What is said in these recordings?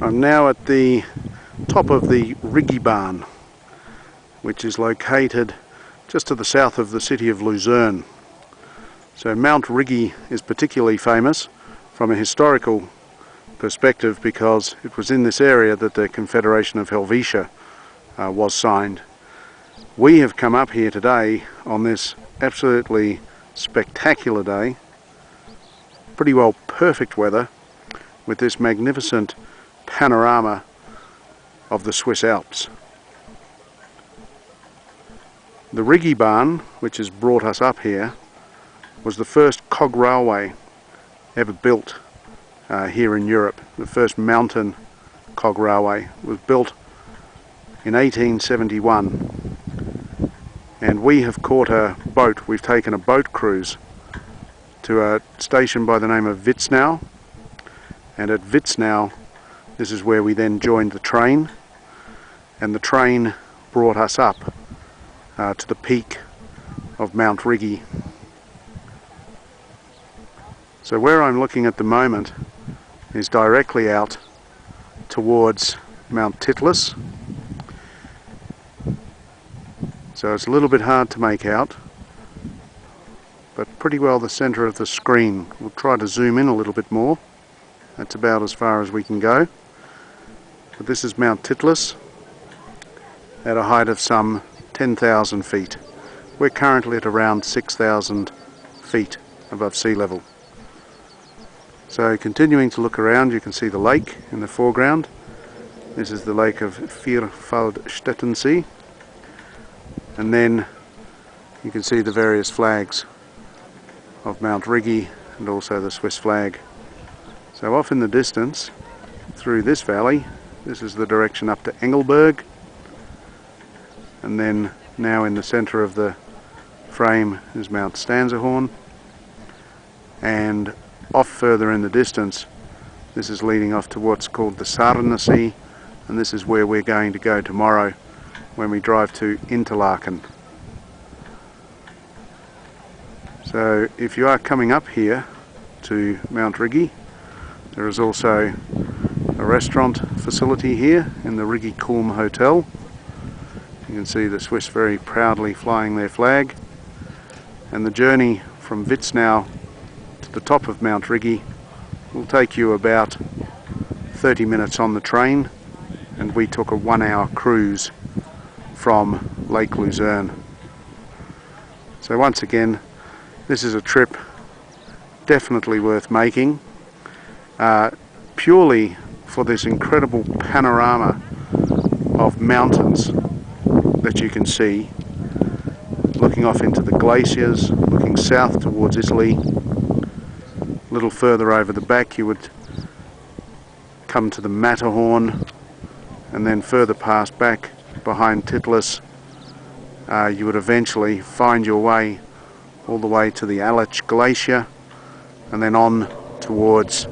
I'm now at the top of the Rigi barn, which is located just to the south of the city of Luzern. So Mount Rigi is particularly famous from a historical perspective because it was in this area that the Confederation of Helvetia was signed. We have come up here today on this absolutely spectacular day, pretty well perfect weather, with this magnificent panorama of the Swiss Alps. The Rigi barn, which has brought us up here, was the first cog railway ever built here in Europe. The first mountain cog railway was built in 1871, and we have caught a boat. We've taken a boat cruise to a station by the name of Witznau, and at Witznau this is where we then joined the train, and the train brought us up to the peak of Mount Rigi. So where I'm looking at the moment is directly out towards Mount Titlis. So it's a little bit hard to make out, but pretty well the center of the screen. We'll try to zoom in a little bit more. That's about as far as we can go. But this is Mount Titlis at a height of some 10,000 feet. We're currently at around 6,000 feet above sea level. So continuing to look around, you can see the lake in the foreground. This is the lake of Vierwaldstättensee, and then you can see the various flags of Mount Rigi and also the Swiss flag. So off in the distance through this valley, this is the direction up to Engelberg, and then now in the center of the frame is Mount Stanzerhorn, and off further in the distance this is leading off to what's called the Sarnesee, and this is where we're going to go tomorrow when we drive to Interlaken. So if you are coming up here to Mount Rigi, there is also a restaurant facility here in the Rigi Kulm Hotel. You can see the Swiss very proudly flying their flag, and the journey from Witznau to the top of Mount Rigi will take you about 30 minutes on the train, and we took a 1-hour cruise from Lake Luzern. So once again, this is a trip definitely worth making, purely for this incredible panorama of mountains that you can see, looking off into the glaciers, looking south towards Italy. A little further over the back you would come to the Matterhorn, and then further past back behind Titlis you would eventually find your way all the way to the Aletsch Glacier, and then on towards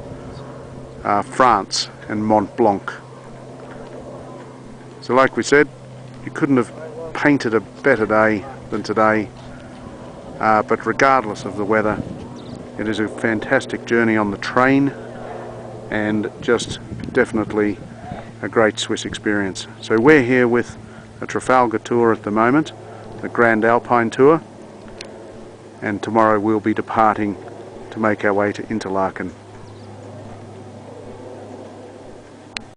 France and Mont Blanc. So like we said, you couldn't have painted a better day than today, but regardless of the weather, it is a fantastic journey on the train, and just definitely a great Swiss experience. So we're here with a Trafalgar tour at the moment, the Grand Alpine tour, and tomorrow we'll be departing to make our way to Interlaken.